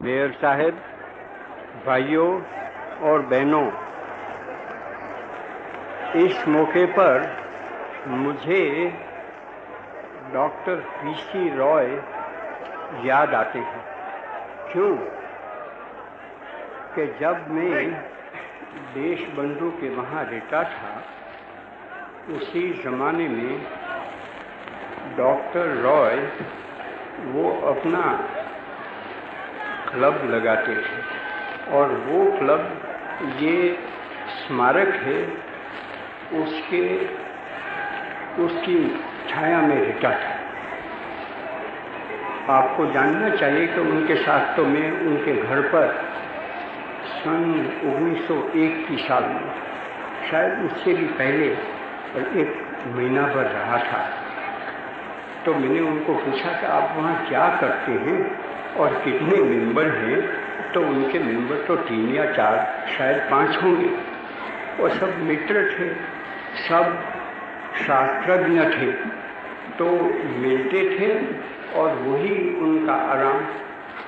Mayor साहब, भाइयों और बहनों, इस मौके पर मुझे डॉक्टर पीसी रॉय याद आते हैं। क्यों कि जब मैं देशबंधु के वहाँ रहता था, उसी ज़माने में डॉक्टर रॉय वो अपना क्लब लगाते थे और वो क्लब ये स्मारक है उसकी छाया में रहता था। आपको जानना चाहिए कि उनके साथ तो मैं उनके घर पर सन 1901 की साल में, शायद उससे भी पहले, और 1 महीना भर रहा था। तो मैंने उनको पूछा कि आप वहाँ क्या करते हैं और कितने मेंबर हैं? तो उनके मेंबर तो 3 या 4, शायद 5 होंगे। वो सब मित्र थे, सब शास्त्रज्ञ थे, तो मिलते थे और वही उनका आराम,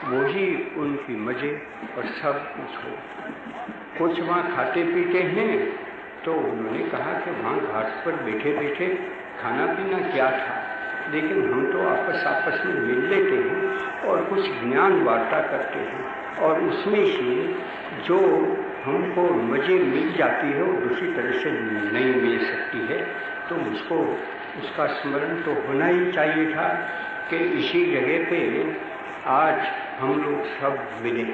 वही उनकी मज़े और सब कुछ हो। कुछ वहाँ खाते पीते हैं, तो उन्होंने कहा कि वहाँ घाट पर बैठे बैठे खाना पीना क्या था, लेकिन हम तो आपस में मिल लेते हैं और कुछ ज्ञान वार्ता करते हैं और उसमें से जो हमको मज़े मिल जाती है वो दूसरी तरह से नहीं मिल सकती है। तो मुझको उसका स्मरण तो होना ही चाहिए था कि इसी जगह पे आज हम लोग सब मिले।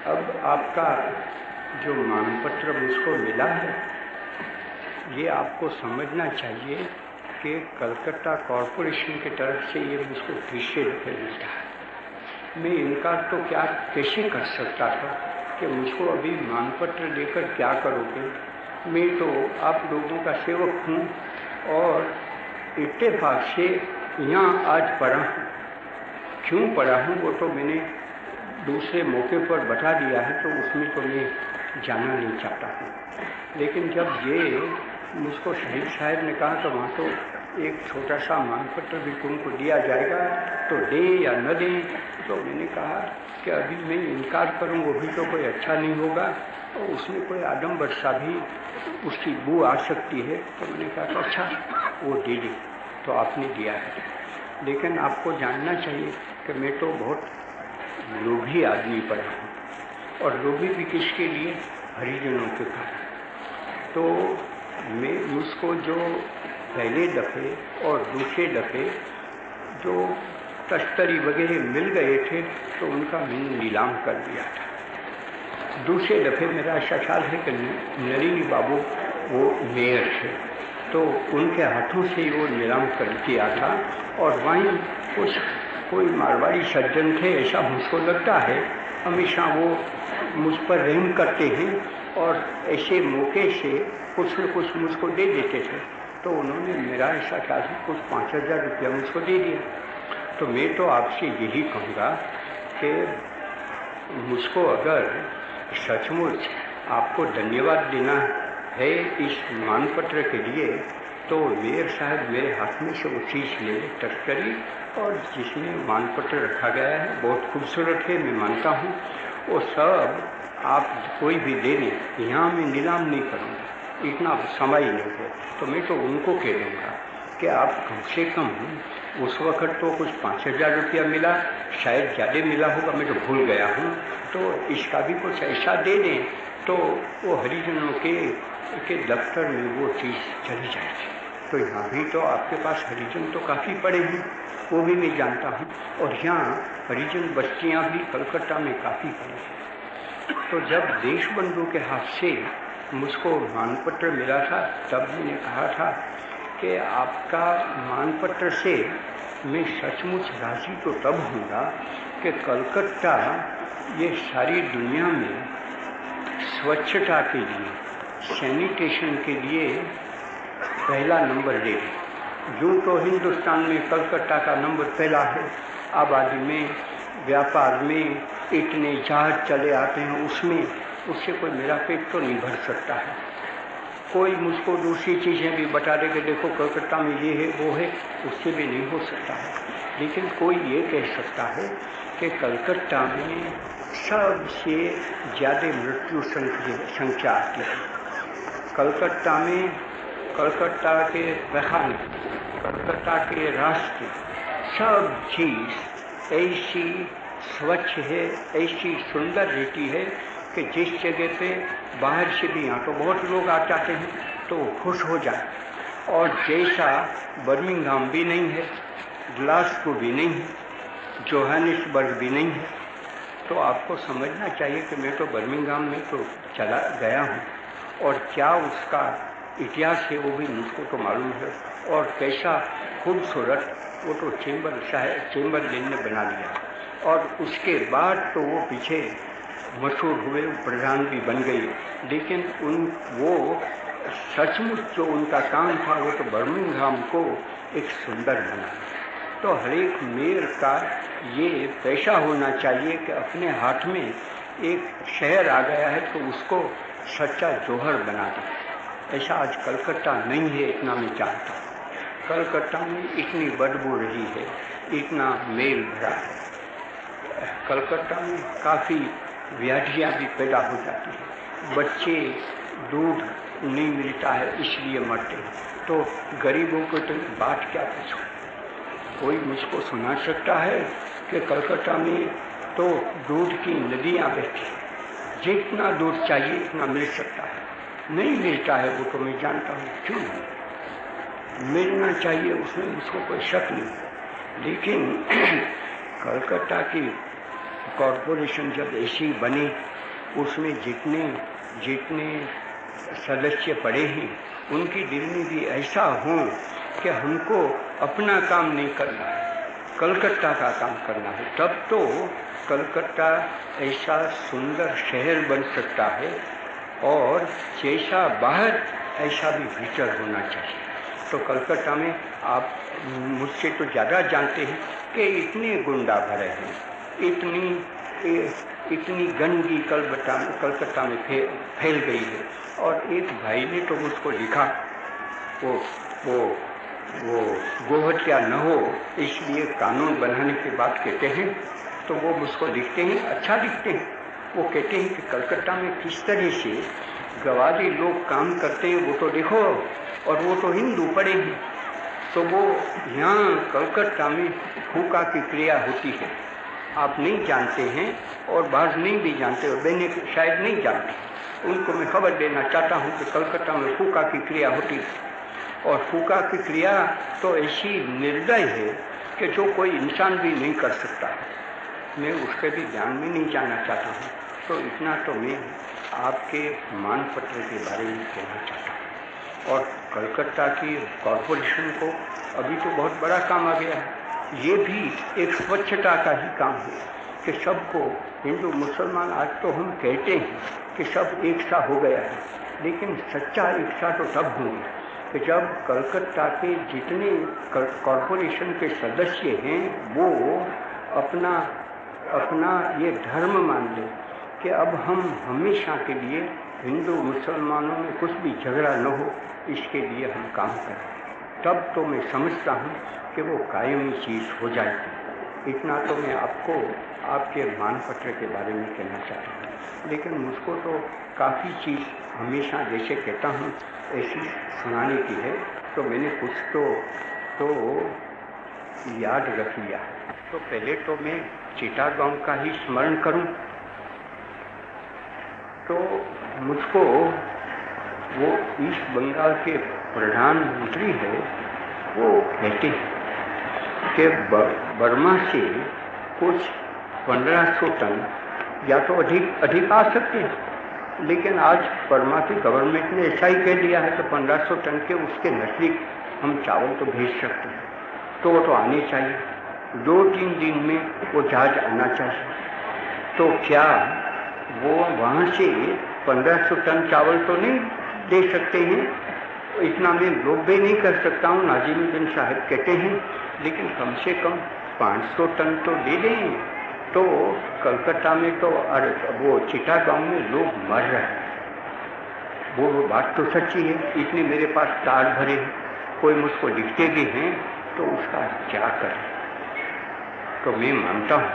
अब आपका जो मानपत्र मुझको मिला है, ये आपको समझना चाहिए कि कलकत्ता कॉरपोरेशन की तरफ से ये मुझको फिर रुपये मिलता है। मैं इनकार तो क्या कैसे कर सकता था कि मुझको अभी मानपत्र देकर क्या करोगे? मैं तो आप लोगों का सेवक हूँ और इत्तेफाक से यहाँ आज पढ़ा हूँ। क्यों पढ़ा हूँ वो तो मैंने दूसरे मौके पर बता दिया है, तो उसमें तो मैं जाना नहीं चाहता हूँ। लेकिन जब ये मुझको शहीद साहब ने कहा तो वहाँ तो एक छोटा सा मानपत्र भी तुमको दिया जाएगा, तो दें या न दें। तो मैंने कहा कि अभी मैं इनकार करूँ वो भी तो कोई अच्छा नहीं होगा और उसमें कोई आडम्बर सा भी उसकी बू आ सकती है। तो मैंने कहा तो अच्छा वो दे दी, तो आपने दिया है। लेकिन आपको जानना चाहिए कि मैं तो बहुत लोभी आदमी पड़ा हूँ, और लोभी भी किसके लिए? हरिजनों के कारण। तो मैं मुझको जो पहले दफ़े और दूसरे दफ़े जो तश्तरी वगैरह मिल गए थे, तो उनका मैंने नीलाम कर दिया था। दूसरे दफ़े मेरा ऐसा ख्याल है कि नलिनी बाबू वो मेयर थे, तो उनके हाथों से वो नीलाम कर दिया था। और वहीं कोई मारवाड़ी सज्जन थे, ऐसा मुझको लगता है। हमेशा वो मुझ पर रहम करते हैं और ऐसे मौके से कुछ न कुछ मुझको दे देते थे। तो उन्होंने मेरा ऐसा ख्याल है कुछ 5000 रुपया मुझको दे दिया। तो मैं तो आपसे यही कहूँगा कि मुझको अगर सचमुच आपको धन्यवाद देना है इस मानपत्र के लिए, तो मेयर साहब मेरे हाथ में से वो चीज़ ले तस्करी, और जिसमें मानपत्र रखा गया है बहुत खूबसूरत है, मैं मानता हूँ। वो सब आप कोई भी दे दें, यहाँ मैं नीलाम नहीं करूँगा, इतना समय ही नहीं है। तो मैं तो उनको कह दूँगा कि आप कम से कम, उस वक़्त तो कुछ 5000 रुपया मिला, शायद ज़्यादा मिला होगा, मैं तो भूल गया हूँ। तो इसका भी कुछ ऐसा दे दें तो वो हरिजनों के दफ्तर में वो चीज़ चली जाएगी। तो यहाँ भी तो आपके पास हरिजन तो काफ़ी पड़े हैं, वो भी मैं जानता हूँ, और यहाँ हरिजन बस्तियाँ भी कलकत्ता में काफ़ी पड़ी हैं। तो जब देशबंधु के हाथ से मुझको मानपत्र मिला था, तब मैंने कहा था कि आपका मानपत्र से मैं सचमुच राज़ी तो तब हूँगा कि कलकत्ता ये सारी दुनिया में स्वच्छता के लिए, सैनिटेशन के लिए पहला नंबर ले। यूँ तो हिंदुस्तान में कलकत्ता का नंबर पहला है। आबादी में, व्यापार में इतने जहाज चले आते हैं, उससे कोई मेरा पेट तो नहीं भर सकता है। कोई मुझको दूसरी चीज़ें भी बता दे कि देखो कलकत्ता में ये है वो है, उससे भी नहीं हो सकता है। लेकिन कोई ये कह सकता है कि कलकत्ता में सबसे ज़्यादा मृत्यु संख्या आती है। कलकत्ता में कलकत्ता के बहाने, कलकत्ता के रास्ते, सब चीज़ ऐसी स्वच्छ है, ऐसी सुंदर रहती है कि जिस जगह पे बाहर से भी यहाँ तो बहुत लोग आ जाते हैं तो खुश हो जाए। और जैसा बर्मिंघम भी नहीं है, ग्लासगो भी नहीं है, जोहानिसबर्ग भी नहीं है। तो आपको समझना चाहिए कि मैं तो बर्मिंघम में तो चला गया हूँ और क्या उसका इतिहास है वो भी मुझको तो मालूम है, और कैसा खूबसूरत वो तो चेम्बरलेन ने बना दिया। और उसके बाद तो वो पीछे मशहूर हुए, प्रधान भी बन गई। लेकिन वो सचमुच जो उनका काम था वो तो बर्मिंघम को एक सुंदर बना। तो हर एक मेयर का ये पैसा होना चाहिए कि अपने हाथ में एक शहर आ गया है तो उसको सच्चा जौहर बना दे। ऐसा आज कलकत्ता नहीं है, इतना मैं जानता हूँ। कलकत्ता में इतनी बदबू रही है, इतना मेल भरा है। कलकत्ता में काफ़ी व्याधियाँ भी पैदा हो जाती हैं, बच्चे दूध नहीं मिलता है इसलिए मरते हैं। तो गरीबों को तो बात क्या पूछो। कोई मुझको सुना सकता है कि कलकत्ता में तो दूध की नदियाँ बहती हैं, जितना दूध चाहिए इतना मिल सकता है, नहीं मिलता है वो तो मैं जानता हूँ। क्यों मिलना चाहिए उसमें मुझको कोई शक नहीं। लेकिन कलकत्ता की कॉरपोरेशन जब ऐसी बनी, उसमें जितने सदस्य पड़े हैं उनकी दिल में भी ऐसा हो कि हमको अपना काम नहीं करना है, कलकत्ता का काम करना है। तब तो कलकत्ता ऐसा सुंदर शहर बन सकता है, और जैसा बाहर ऐसा भी भीतर होना चाहिए। तो कलकत्ता में आप मुझसे तो ज़्यादा जानते हैं कि इतने गुंडा भरे हैं, इतनी गंदगी कलकत्ता में फैल गई है। और एक भाई ने तो मुझको लिखा, वो गोहत्या न हो इसलिए कानून बनाने की बात कहते हैं। तो वो मुझको लिखते हैं, अच्छा लिखते हैं। वो कहते हैं कि कलकत्ता में किस तरह से गवारी लोग काम करते हैं वो तो देखो, और वो तो हिंदू पड़े हैं। तो वो यहाँ कलकत्ता में फूका की क्रिया होती है, आप नहीं जानते हैं और बाहर नहीं भी जानते, और बहने शायद नहीं जानते। उनको मैं खबर देना चाहता हूँ कि कलकत्ता में फूका की क्रिया होती है। और फूका की क्रिया तो ऐसी निर्दय है कि जो कोई इंसान भी नहीं कर सकता। मैं उसके भी ध्यान में नहीं जाना चाहता हूँ। तो इतना तो मैं आपके मानपत्र के बारे में कहना चाहता हूँ। और कलकत्ता की कॉरपोरेशन को अभी तो बहुत बड़ा काम आ गया है। ये भी एक स्वच्छता का ही काम है कि सबको, हिंदू मुसलमान आज तो हम कहते हैं कि सब एक सा हो गया है, लेकिन सच्चा एक सा तो तब होगा कि जब कलकत्ता के जितने कॉरपोरेशन के सदस्य हैं वो अपना ये धर्म मान लें कि अब हम हमेशा के लिए हिंदू मुसलमानों में कुछ भी झगड़ा न हो, इसके लिए हम काम करें। तब तो मैं समझता हूँ कि वो कायमी चीज़ हो जाएगी। इतना तो मैं आपको आपके मानपत्र के बारे में कहना चाहता हूँ। लेकिन मुझको तो काफ़ी चीज़ हमेशा जैसे कहता हूँ ऐसी सुनाने की है, तो मैंने कुछ तो याद रख लिया। तो पहले तो मैं चिटागांव का ही स्मरण करूं। तो मुझको वो ईस्ट बंगाल के प्रधानमंत्री है, वो कहते हैं कि बर्मा से कुछ 1500 टन या तो अधिक आ सकते हैं, लेकिन आज बर्मा की गवर्नमेंट ने ऐसा ही कह दिया है कि 1500 टन के उसके नज़दीक हम चावल तो भेज सकते हैं। तो वो तो आने चाहिए, 2-3 दिन में वो जहाज आना चाहिए। तो क्या वो वहाँ से 1500 टन चावल तो नहीं दे सकते हैं? इतना मैं लोभे नहीं कर सकता हूँ, नाज़िमुद्दीन साहब कहते हैं, लेकिन कम से कम 500 टन तो दे दें। तो कलकत्ता में तो वो चिटागांव में लोग मर रहे हैं। वो बात तो सच्ची है, इतने मेरे पास तार भरे हैं, कोई मुझको लिखते भी हैं तो उसका क्या करें। तो मैं मानता हूँ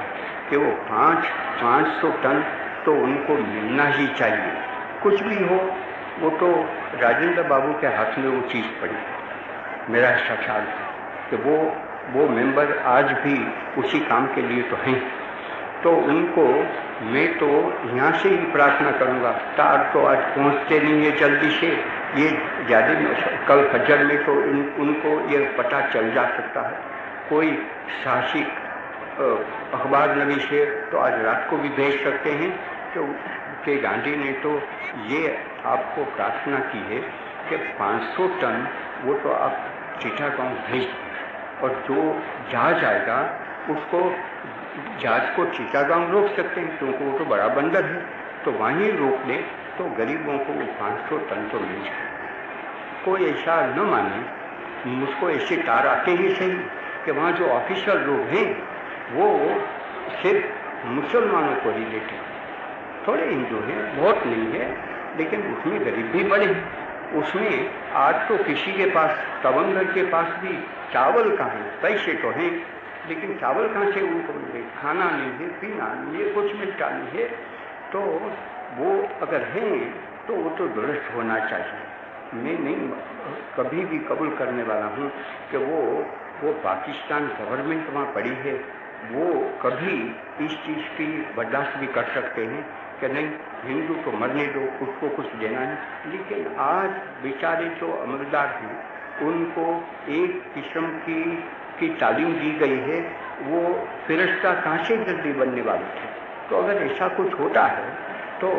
कि वो 500 टन तो उनको मिलना ही चाहिए। कुछ भी हो, वो तो राजेंद्र बाबू के हाथ में वो चीज़ पड़ी। मेरा ऐसा ख्याल है कि वो मेंबर आज भी उसी काम के लिए तो हैं। तो उनको मैं तो यहाँ से ही प्रार्थना करूँगा। तार तो आज पहुँचते नहीं है जल्दी से, ये ज़्यादा कल फजर में तो उनको ये पता चल जा सकता है। कोई साहसिक अखबार नवीश है तो आज रात को भी भेज सकते हैं कि गांधी ने तो ये आपको प्रार्थना की है कि 500 टन वो तो आप चिटागांव भेज दें, और जो जहाज आएगा उसको जहाज को चिटागांव रोक सकते हैं क्योंकि वो तो बड़ा बंदर है, तो वहीं रोक दे तो गरीबों को 500 टन तो मिल जाए। कोई ऐसा न माने, मुझको ऐसे तार आते ही सही कि वहाँ जो ऑफिशियल लोग हैं वो सिर्फ मुसलमानों को ही देते हैं। थोड़े हिंदू हैं, बहुत नहीं है, लेकिन उसमें गरीब भी बड़े हैं। उसमें आज तो किसी के पास, तवंगर के पास भी चावल कहाँ है, पैसे तो हैं लेकिन चावल कहाँ से उनको मिले, खाना नहीं है, पीना नहीं है, कुछ मिलता नहीं है। तो वो अगर हैं तो वो तो दुरुस्त होना चाहिए। मैं नहीं कभी भी कबूल करने वाला हूँ कि वो पाकिस्तान गवर्नमेंट वहाँ पड़ी है, वो कभी इस चीज़ की बर्दाश्त भी कर सकते हैं कि नहीं हिंदू को मरने दो, उसको कुछ देना नहीं। लेकिन आज बेचारे जो अमलदार हैं उनको एक किस्म की तालीम दी गई है, वो फिरिश्ता कहाँ से जल्दी बनने वाले थे। तो अगर ऐसा कुछ होता है तो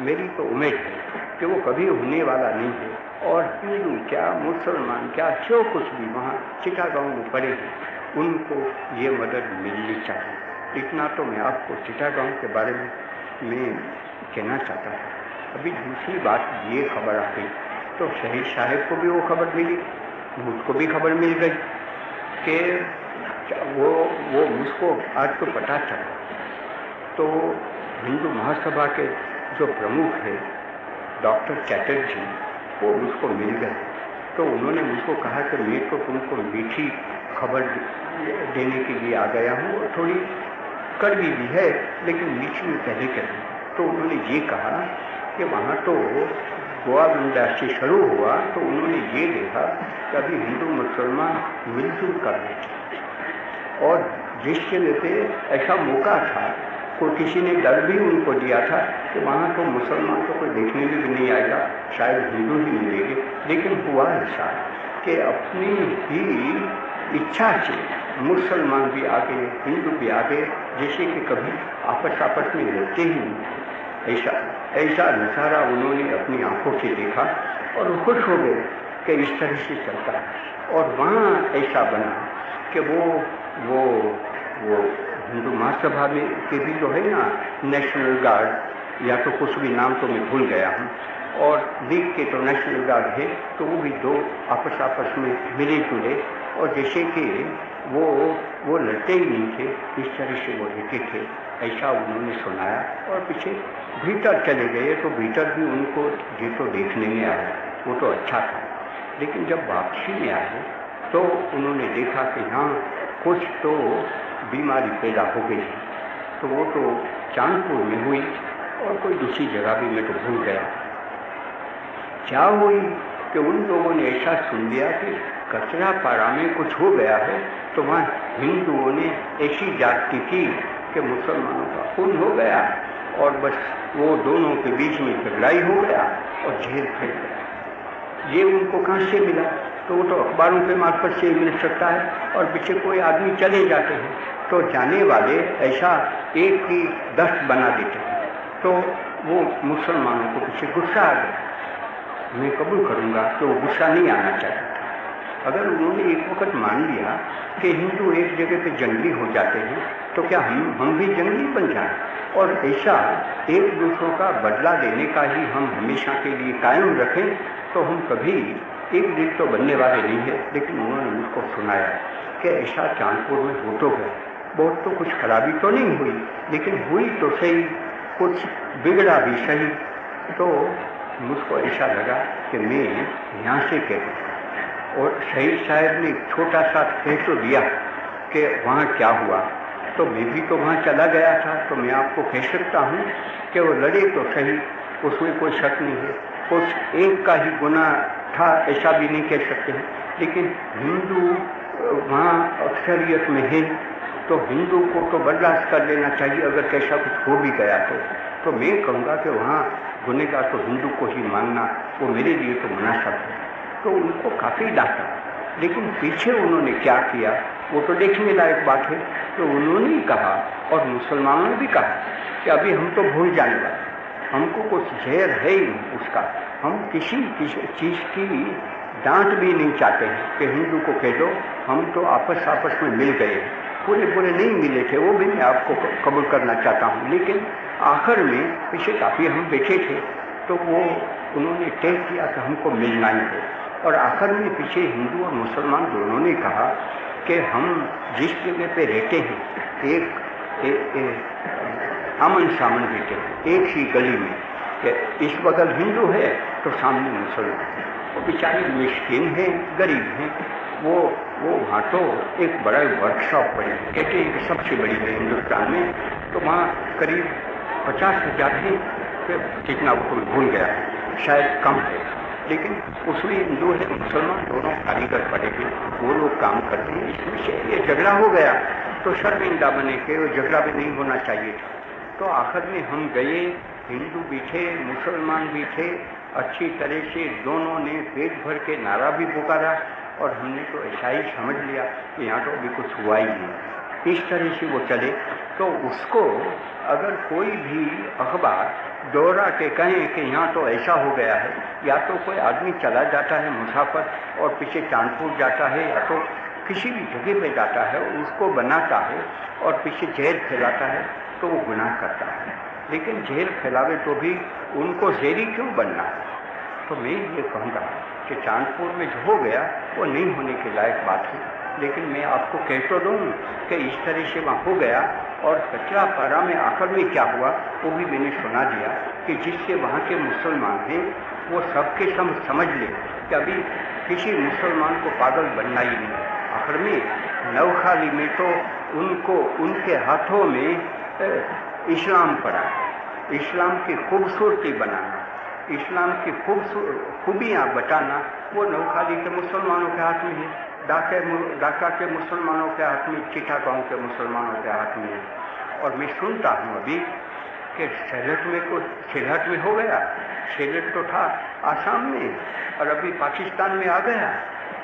मेरी तो उम्मीद है कि वो कभी होने वाला नहीं है, और हिंदू क्या मुसलमान क्या जो कुछ भी वहाँ चिटागांव में पड़े हैं उनको ये मदद मिलनी चाहिए। इतना तो मैं आपको चिटागांव के बारे में मैं कहना चाहता था। अभी दूसरी बात ये खबर आ गई तो शहीद साहब को भी वो खबर मिली, मुझको भी खबर मिल गई कि वो मुझको आज तो पता चला। तो हिंदू महासभा के जो प्रमुख है डॉक्टर चैटर्जी वो मुझको मिल गए। तो उन्होंने मुझको कहा कि मैं तो तुमको मीठी खबर देने के लिए आ गया हूँ, और थोड़ी कड़वी भी है लेकिन मीठी में पहले करें। तो उन्होंने ये कहा कि वहाँ तो गोवा बंदर से शुरू हुआ तो उन्होंने ये देखा कि अभी हिंदू मुसलमान मिलजुल कर रहे थे, और जिस जगह पे ऐसा मौका था को किसी ने डर भी उनको दिया था कि वहाँ तो मुसलमान तो कोई देखने में भी नहीं आएगा, शायद हिंदू ही मिलेंगे। लेकिन हुआ ऐसा कि अपनी ही इच्छा से मुसलमान भी आ गए, हिंदू भी आ गए, जैसे कि कभी आपस में लड़ते ही नहीं। ऐसा नज़ारा उन्होंने अपनी आंखों से देखा और वो खुश हो गए कि इस तरह से चलता है। और वहाँ ऐसा बना कि वो हिंदू महासभा में के भी जो है ना नेशनल गार्ड, या तो कुछ भी नाम तो मैं भूल गया हूँ, और लीग के तो नेशनल गार्ड है, तो वो भी दो आपस में मिले जुले, और जैसे कि वो लड़ते ही नहीं थे, इस तरह से वो रहते थे, ऐसा उन्होंने सुनाया। और पीछे भीतर चले गए तो भीतर भी उनको ये तो देखने में आया, वो तो अच्छा था। लेकिन जब वापसी में आए तो उन्होंने देखा कि हाँ कुछ तो बीमारी पैदा हो गई, तो वो तो चांदपुर में हुई और कोई दूसरी जगह भी मैं तो भूल गया क्या हुई, कि उन लोगों ने ऐसा सुन लिया कि कचरा पारा में कुछ हो गया है, तो वहाँ हिंदुओं ने ऐसी जाति की कि मुसलमानों का खून हो गया, और बस वो दोनों के बीच में लड़ाई हो गया और झेल फैल गया। ये उनको कहाँ से मिला, तो वो तो अखबारों के मार्फत से मिल सकता है, और पीछे कोई आदमी चले जाते हैं तो जाने वाले ऐसा एक की 10 बना देते हैं, तो वो मुसलमानों को पीछे गुस्सा आ गया। मैं कबूल करूँगा कि वो गुस्सा नहीं आना चाहिए था। अगर उन्होंने एक वक्त मान लिया कि हिंदू एक जगह पे जंगली हो जाते हैं, तो क्या हम भी जंगली बन जाएं, और ऐसा एक दूसरों का बदला लेने का ही हम हमेशा के लिए कायम रखें, तो हम कभी एक दिन तो बनने वाले नहीं है। लेकिन उन्होंने मुझको सुनाया कि ऐसा चांदपुर में हो तो गया, बहुत तो कुछ खराबी तो नहीं हुई, लेकिन हुई तो सही, कुछ बिगड़ा भी सही। तो मुझको ऐसा लगा कि मैं यहाँ से कह दूँ, और शहीद साहब ने एक छोटा सा कह तो दिया कि वहाँ क्या हुआ, तो मैं भी तो वहाँ चला गया था, तो मैं आपको कह सकता हूँ कि वो लड़े तो सही, उसमें कोई शक नहीं है, कुछ एक का ही गुनाह था ऐसा भी नहीं कह सकते हैं, लेकिन हिंदू वहाँ अक्सरियत में है, तो हिंदू को तो बर्दाश्त कर लेना चाहिए अगर कैसा कुछ हो भी गया तो मैं कहूँगा कि वहाँ गुनहगार तो हिंदू को ही मानना वो मेरे लिए तो मुनासिब है। तो उनको काफ़ी डांटा, लेकिन पीछे उन्होंने क्या किया वो तो देखने लायक बात है। तो उन्होंने कहा और मुसलमानों ने भी कहा कि अभी हम तो भूल जाने वाले, हमको कुछ जहर है ही नहीं उसका, हम किसी चीज़ की डांट भी नहीं चाहते हैं कि हिंदू को कह दो हम तो आपस में मिल गए, पूरे नहीं मिले थे, वो भी मैं आपको कबूल करना चाहता हूँ, लेकिन आखिर में पीछे काफ़ी हम बैठे थे तो वो उन्होंने तय किया कि हमको मिलना ही है, और आखिर में पीछे हिंदू और मुसलमान दोनों ने कहा कि हम जिस जगह पे रहते हैं एक आमन सामन रहते हैं, एक ही गली में, कि इस बगल हिंदू है तो सामने मुसलमान है, वो बेचारे मिस्किन हैं, गरीब हैं, वो वहाँ तो एक बड़ा वर्कशॉप पड़ी है, कहते हैं कि सबसे बड़ी है हिंदुस्तान में, तो वहाँ करीब 50,000 थे, कितना वो भूल गया, शायद कम है, लेकिन उसमें हिंदू है मुसलमान दोनों कारीगर पड़े हैं, वो लोग काम करते हैं। इसमें से ये झगड़ा हो गया तो शर्मिंदा बने के वो झगड़ा भी नहीं होना चाहिए था। तो आखिर में हम गए, हिंदू भी थे मुसलमान भी थे, अच्छी तरह से दोनों ने पेट भर के नारा भी पुकारा, और हमने तो ऐसा ही समझ लिया कि यहाँ तो अभी कुछ हुआ ही नहीं। इस तरह से वो चले, तो उसको अगर कोई भी अखबार दोहरा के कहें कि यहाँ तो ऐसा हो गया है, या तो कोई आदमी चला जाता है मुसाफिर और पीछे चांदपुर जाता है, या तो किसी भी जगह पे जाता है, उसको बनाता है और पीछे जहर फैलाता है, तो वो गुनाह करता है। लेकिन जहर फैलावे तो भी उनको जहरी क्यों बनना है? तो मैं ये कहूँगा कि चांदपुर में जो हो गया वो नहीं होने के लायक बात है, लेकिन मैं आपको कह तो दूँ कि इस तरह से वहाँ हो गया। और कचरा पारा में आखिर में क्या हुआ वो भी मैंने सुना दिया कि जिससे वहाँ के मुसलमान हैं वो सबके समझ ले कि अभी किसी मुसलमान को पागल बनना ही नहीं। आखिर में नवखाली में तो उनको उनके हाथों में इस्लाम पड़ा, इस्लाम की खूबसूरती बनाना, इस्लाम की खूबियाँ बताना वो नवखाली के मुसलमानों के हाथ में है, ढाका के मुसलमानों के हाथ में, चिटागांव के मुसलमानों के हाथ में है। और मैं सुनता हूँ अभी कि सिलहट में हो गया, सिलहट तो था आसाम में और अभी पाकिस्तान में आ गया,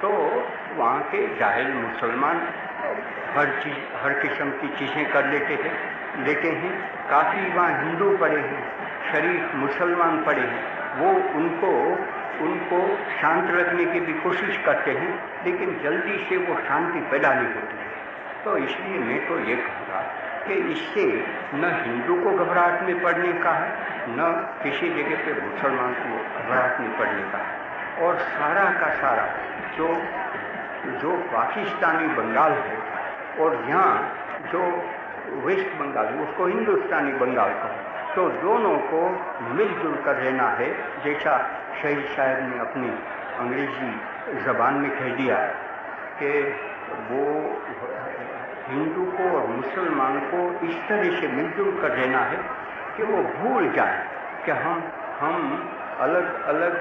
तो वहाँ के जाहिल मुसलमान हर किस्म की चीज़ें कर लेते हैं। काफ़ी वहाँ हिंदू पड़े हैं, शरीफ मुसलमान पड़े हैं, वो उनको शांत रखने की भी कोशिश करते हैं, लेकिन जल्दी से वो शांति पैदा नहीं होती है। तो इसलिए मैं तो ये कहूँगा कि इससे न हिंदू को घबराहट में पड़ने का है, न किसी जगह पे मुसलमान को घबराहट में पड़ने का है। और सारा का सारा जो पाकिस्तानी बंगाल है और यहाँ जो वेस्ट बंगाल उसको हिंदुस्तानी बंगाल का, तो दोनों को मिलजुल कर रहना है। जैसा शहीद साहब ने अपनी अंग्रेजी ज़बान में कह दिया कि वो हिंदू को और मुसलमान को इस तरह से मिलजुल कर रहना है कि वो भूल जाए कि हम अलग अलग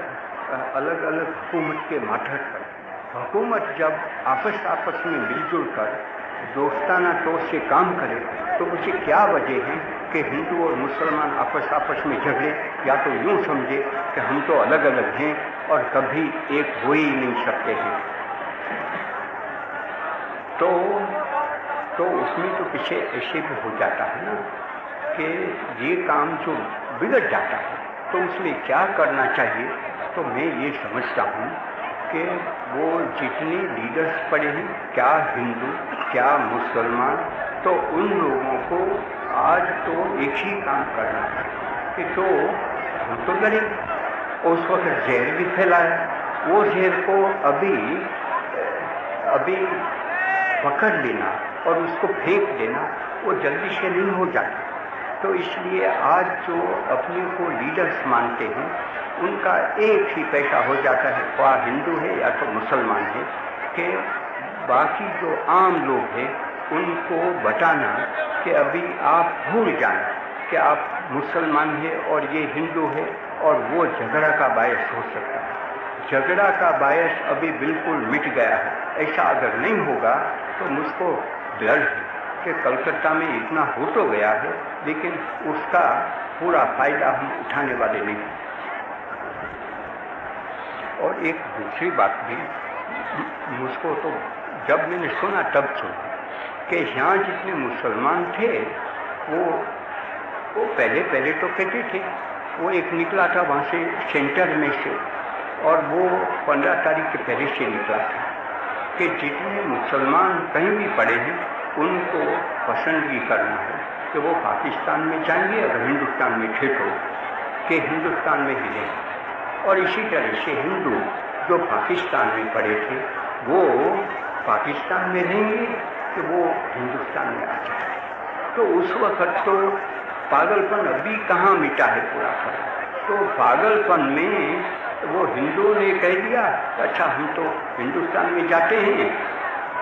हुकूमत के मातहत पर। हुकूमत जब आपस में मिलजुल कर दोस्ताना तौर से काम करे तो उसे क्या वजह है कि हिंदू और मुसलमान आपस में झगड़े, या तो यूँ समझे कि हम तो अलग अलग हैं और कभी एक हो ही नहीं सकते हैं। तो उसमें तो पीछे ऐसे भी हो जाता है ना कि ये काम जो बिगड़ जाता है तो उसमें क्या करना चाहिए। तो मैं ये समझता हूँ कि वो जितने लीडर्स पड़े हैं, क्या हिंदू क्या मुसलमान, तो उन लोगों को आज तो एक ही काम करना है कि तो हम तो लड़े। उस वक्त जहर भी फैलाया, वो जहर को अभी पकड़ लेना और उसको फेंक देना वो जल्दी से नहीं हो जाता। तो इसलिए आज जो अपने को लीडर्स मानते हैं उनका एक ही पैसा हो जाता है, वह हिंदू है या तो मुसलमान है, कि बाकी जो आम लोग हैं उनको बताना कि अभी आप भूल जाएं कि आप मुसलमान हैं और ये हिंदू है, और वो झगड़ा का बायस हो सकता है। झगड़ा का बायस अभी बिल्कुल मिट गया है। ऐसा अगर नहीं होगा तो मुझको डर है कि कलकत्ता में इतना हो तो गया है, लेकिन उसका पूरा फायदा हम उठाने वाले नहीं। और एक दूसरी बात भी, मुझको तो जब मैंने सुना तब सुना कि यहाँ जितने मुसलमान थे वो पहले तो कहते थे, वो एक निकला था वहाँ से सेंटर में से, और वो 15 तारीख के पहले से निकला था कि जितने मुसलमान कहीं भी पड़े हैं उनको पसंद भी करना है कि वो पाकिस्तान में जाएंगे, अगर हिंदुस्तान में ठीक हो कि हिंदुस्तान में ही रहें। और इसी तरह से हिंदू जो पाकिस्तान में पड़े थे वो पाकिस्तान में रहेंगे कि वो हिंदुस्तान में आ जाए। तो उस वक्त तो पागलपन अभी कहाँ मिटा है पूरा फर्क। तो पागलपन में वो हिंदू ने कह दिया अच्छा हम तो हिंदुस्तान में जाते हैं,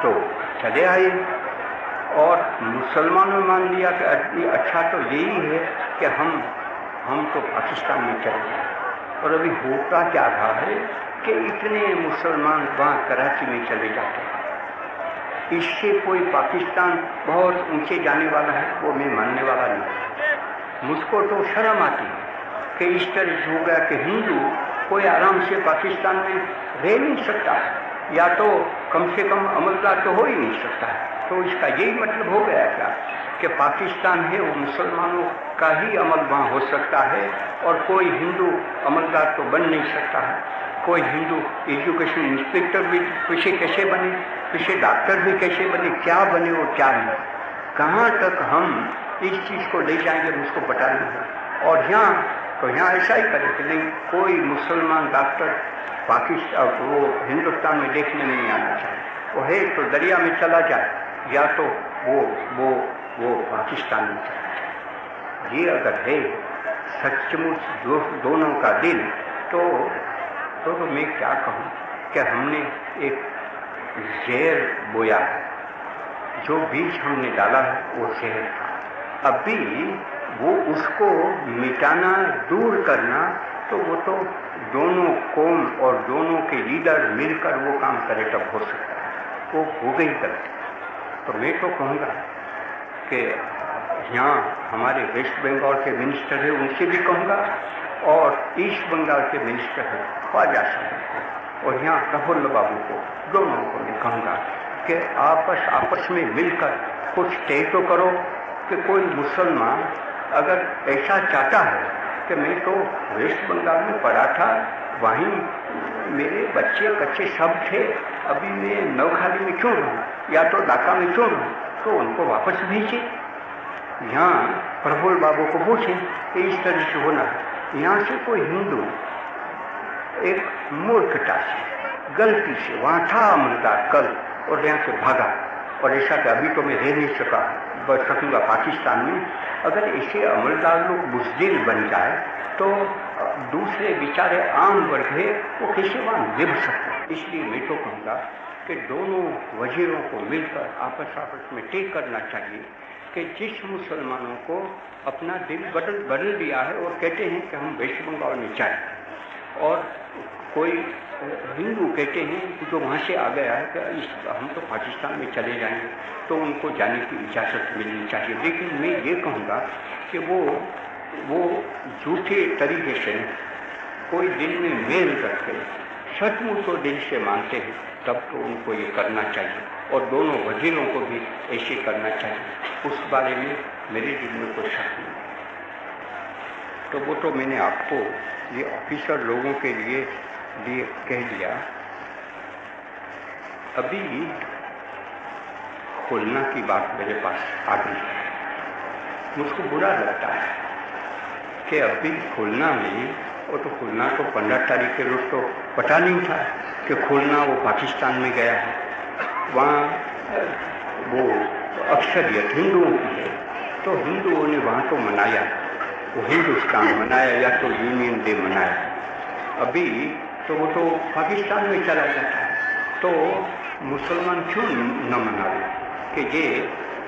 तो चले आए, और मुसलमानों मान लिया कि अच्छा तो यही है कि हम तो पाकिस्तान में चले जाए। और अभी होता क्या रहा है कि इतने मुसलमान वहाँ कराची में चले जाते हैं। इससे कोई पाकिस्तान बहुत ऊंचे जाने वाला है वो मैं मानने वाला नहीं। मुझको तो शर्म आती है कि इस तरह से हो गया कि हिंदू कोई आराम से पाकिस्तान में रह नहीं सकता, या तो कम से कम अमलदार तो हो ही नहीं सकता है। तो इसका यही मतलब हो गया क्या कि पाकिस्तान है वो मुसलमानों का ही अमल वहाँ हो सकता है, और कोई हिंदू अमलदार तो बन नहीं सकता है। कोई हिंदू एजुकेशन इंस्पेक्टर भी पीछे कैसे बने, पीछे डॉक्टर भी कैसे बने, क्या बने और क्या नहीं, कहाँ तक हम इस चीज़ को ले जाएंगे मुझको पता नहीं है। और यहाँ ऐसा ही करे कि नहीं, कोई मुसलमान डॉक्टर पाकिस्तान वो हिंदुस्तान में देखने नहीं आना चाहिए, वो है तो दरिया में चला जाए, या तो वो पाकिस्तान में चला जाए। ये अगर है सचमुच दोनों का दिल, तो मैं क्या कहूँ कि हमने एक जहर बोया है, जो बीज हमने डाला है वो जहर था। अभी वो उसको मिटाना, दूर करना, तो वो तो दोनों कौम और दोनों के लीडर मिलकर वो काम करे तब हो सकता है। वो हो गई गलती। तो मैं तो कहूँगा कि यहाँ हमारे वेस्ट बंगाल के मिनिस्टर हैं उनसे भी कहूँगा, और ईस्ट बंगाल के मिनिस्टर हैं ख्वाजा साहब को, और यहाँ प्रफुल्ल बाबू को, दोनों को मैं कहूँगा कि आपस में मिलकर कुछ तय तो करो कि कोई मुसलमान अगर ऐसा चाहता है कि मैं तो वेस्ट बंगाल में पढ़ा था, वहीं मेरे बच्चे कच्चे सब थे, अभी मैं नौखाली में क्यों रहूँ या तो ढाका में क्यों रहूँ, तो उनको वापस भेजें। यहाँ प्रफुल्ल बाबू को पूछें कि इस तरह से होना है। यहाँ से कोई हिंदू एक मूर्खता से, गलती से, वहाँ था अमलदार कल और यहाँ से भागा, और ऐसा कि अभी तो मैं रह नहीं सकूँगा पाकिस्तान में। अगर ऐसे अमलदार लोग बुज़दिल बन जाए तो दूसरे बेचारे आम वर्ग है वो कैसे वहाँ निभ सकते। इसलिए मैं तो कहूँगा कि दोनों वजीरों को मिलकर आपस में तय करना चाहिए कि जिस मुसलमानों को अपना दिल बदल दिया है और कहते हैं कि हम वेस्ट बंगाल में जाएं, और कोई हिंदू कहते हैं कि जो वहाँ से आ गया है कि हम तो पाकिस्तान में चले जाएंगे, तो उनको जाने की इजाज़त मिलनी चाहिए। लेकिन मैं ये कहूँगा कि वो झूठे तरीके से कोई दिल में मेल करके सचमुच को दिल से मानते हैं, तब तो उनको ये करना चाहिए, और दोनों वजीरों को भी ऐसे करना चाहिए। उस बारे में मेरे दिल में कोई शक नहीं। तो वो तो मैंने आपको ये ऑफिसर लोगों के लिए कह दिया। अभी खुलना की बात मेरे पास आ गई। मुझको बुरा लगता है कि अभी खुलना में, और तो खुलना तो 15 तारीख के रोज तो पता नहीं था कि खुलना वो पाकिस्तान में गया है। वहाँ वो अक्सरियत हिंदुओं की है, तो हिंदुओं ने वहाँ तो मनाया, वो हिंदुस्तान मनाया या तो यूनियन डे मनाया। अभी तो वो तो पाकिस्तान में चला जाता है, तो मुसलमान क्यों न मना रहे कि ये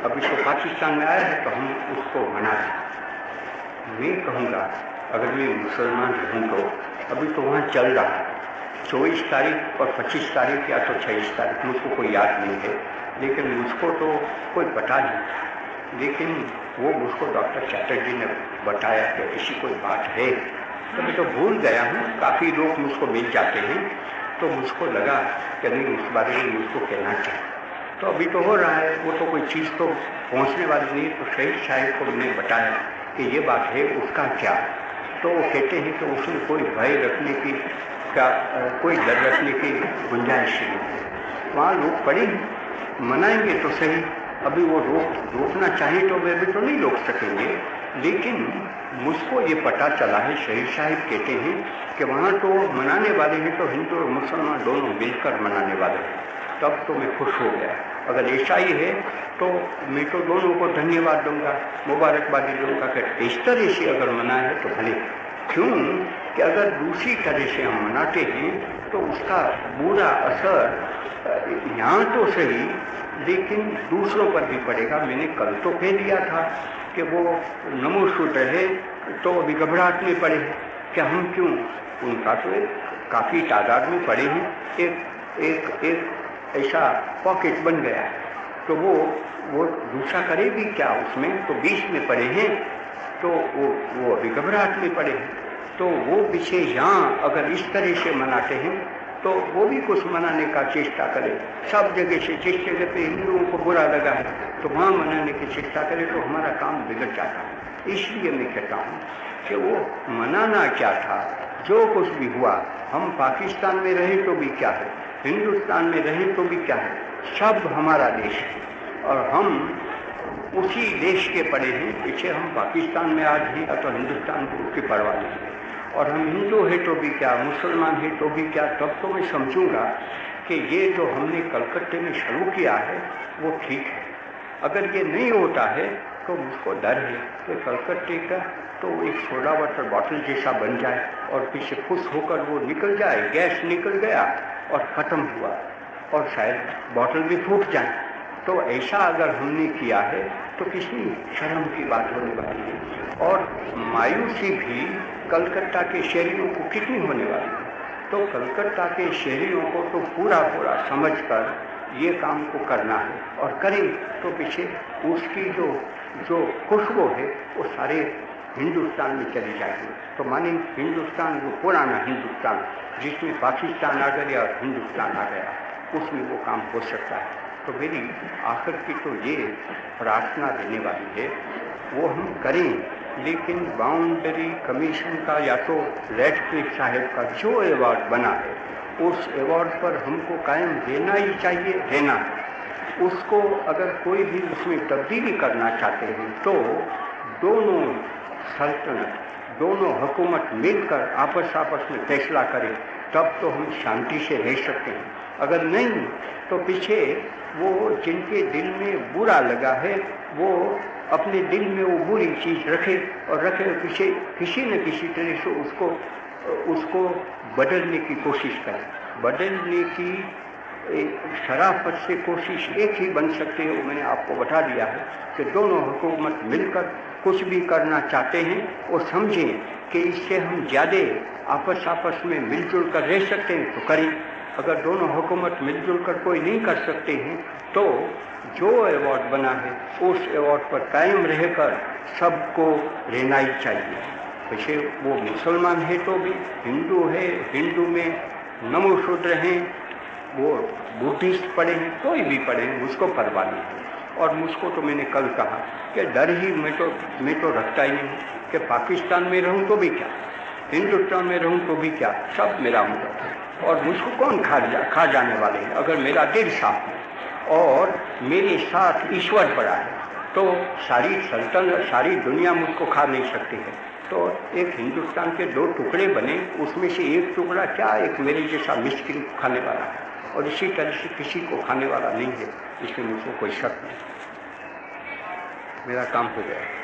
अभी तो पाकिस्तान में आया है तो हम उसको मना रहे। मैं कहूँगा अगर मैं मुसलमान रहूँ तो अभी तो वहाँ चल रहा है 24 तारीख और 25 तारीख या तो 26 तारीख, मुझको कोई याद नहीं है, लेकिन मुझको तो कोई पता नहीं। लेकिन वो मुझको डॉक्टर चैटर्जी ने बताया कि ऐसी कोई बात है, तो मैं तो भूल गया हूँ। काफ़ी लोग मुझको मिल जाते हैं, तो मुझको लगा कि नहीं उस बारे में मुझको कहना चाहिए। तो अभी तो हो रहा है, वो तो कोई चीज़ तो पहुँचने वाली नहीं। तो शहीद साहिब को मैंने बताया कि ये बात है, उसका क्या? तो वो कहते हैं कि उसमें कोई भय रखने की कोई डर रखने की गुंजाइश नहीं। वहाँ लोग पढ़े मनाएंगे तो सही, अभी वो रोकना चाहे तो वे भी तो नहीं रोक सकेंगे। लेकिन मुझको ये पता चला है, शहीद साहिब कहते हैं कि वहाँ तो मनाने वाले हैं तो हिंदू और मुसलमान दोनों मिलकर मनाने वाले हैं। तब तो मैं खुश हो गया। अगर ऐसा ही है तो मैं तो दोनों को धन्यवाद दूंगा, मुबारकबादी दूंगा कि इस तरह से अगर मनाए है तो भले। क्यों कि अगर दूसरी तरह से हम मनाते हैं तो उसका बुरा असर यहाँ तो सही लेकिन दूसरों पर भी पड़ेगा। मैंने कल तो कह दिया था कि वो नमो शूद्र है तो अभी घबराहट में पड़े हैं कि हम क्यों, उनका तो काफ़ी तादाद में पड़े हैं, एक ऐसा पॉकेट बन गया है, तो वो दूसरा करे भी क्या उसमें, तो 20 में पड़े हैं, तो वो अभी घबराहट में पड़े हैं। तो वो विषय यहाँ अगर इस तरह से मनाते हैं तो वो भी कुछ मनाने का चेष्टा करे। सब जगह से जिस जगह पे हिंदुओं को बुरा लगा है तो वहाँ मनाने की चेष्टा करे तो हमारा काम बिगड़ जाता है। इसलिए मैं कहता हूँ कि वो मनाना क्या था, जो कुछ भी हुआ, हम पाकिस्तान में रहे तो भी क्या है, हिंदुस्तान में रहे तो भी क्या है, सब हमारा देश है और हम उसी देश के पड़े हैं। पीछे हम पाकिस्तान में आज हैं तो हिंदुस्तान की परवाह नहीं है। और हम हिंदू है तो भी क्या, मुसलमान है तो भी क्या, तब तो मैं समझूंगा कि ये जो हमने कलकत्ते में शुरू किया है वो ठीक है। अगर ये नहीं होता है तो मुझको डर है कि कलकत्ते का तो एक सोडा वाटर बॉटल जैसा बन जाए और पीछे फुस होकर वो निकल जाए, गैस निकल गया और ख़त्म हुआ और शायद बॉटल भी फूट जाए। तो ऐसा अगर हमने किया है तो किसी शर्म की बात होने वाली है और मायूसी भी कलकत्ता के शहरियों को कितनी होने वाली है। तो कलकत्ता के शहरियों को तो पूरा समझकर ये काम को करना है और करें तो पीछे उसकी जो खुशबू है वो सारे हिंदुस्तान में चली जाएगी। तो माने हिंदुस्तान, वो पुराना हिंदुस्तान जिसमें पाकिस्तान आ गया और हिंदुस्तान आ गया, उसमें वो काम हो सकता है। तो मेरी आखिर की तो ये प्रार्थना रहने वाली है, वो हम करें। लेकिन बाउंड्री कमीशन का या तो रेडक्लिफ साहब का जो अवार्ड बना है उस अवार्ड पर हमको कायम रहना ही चाहिए, रहना। उसको अगर कोई भी उसमें तब्दीली करना चाहते हैं तो दोनों सल्तनत, दोनों हुकूमत मिलकर आपस में फैसला करें, तब तो हम शांति से रह सकते हैं। अगर नहीं तो पीछे वो जिनके दिल में बुरा लगा है वो अपने दिल में वो बुरी चीज़ रखे पीछे किसी न किसी तरह से उसको बदलने की कोशिश करें। बदलने की शराफत से कोशिश एक ही बन सकती है, वो मैंने आपको बता दिया है कि दोनों हुकूमत मिलकर कुछ भी करना चाहते हैं वो समझें कि इससे हम ज़्यादा आपस में मिलजुल कर रह सकते हैं तो करें। अगर दोनों हुकूमत मिलजुल कर कोई नहीं कर सकते हैं तो जो अवार्ड बना है उस अवार्ड पर कायम रहकर सबको रहना ही चाहिए। वैसे वो मुसलमान है तो भी, हिंदू है, हिंदू में नमो शूद्र हैं, वो बुद्धिस्ट पढ़े हैं, कोई भी पढ़े हैं, मुझको परवाह नहीं है। और मुझको तो मैंने कल कहा कि डर ही मैं तो रखता ही नहीं कि पाकिस्तान में रहूं तो भी क्या, हिंदुस्तान में रहूं तो भी क्या, सब मेरा मुल्क है और मुझको कौन खा जाने वाले हैं। अगर मेरा दिल साफ है और मेरे साथ ईश्वर पड़ा है तो सारी सल्तनत, सारी दुनिया मुझको खा नहीं सकती है। तो एक हिंदुस्तान के 2 टुकड़े बने, उसमें से एक टुकड़ा क्या एक मेरे जैसा मिस्किन खाने वाला है और इसी तरह से किसी को खाने वाला नहीं है, इसमें मुझको कोई शक नहीं। मेरा काम हो गया।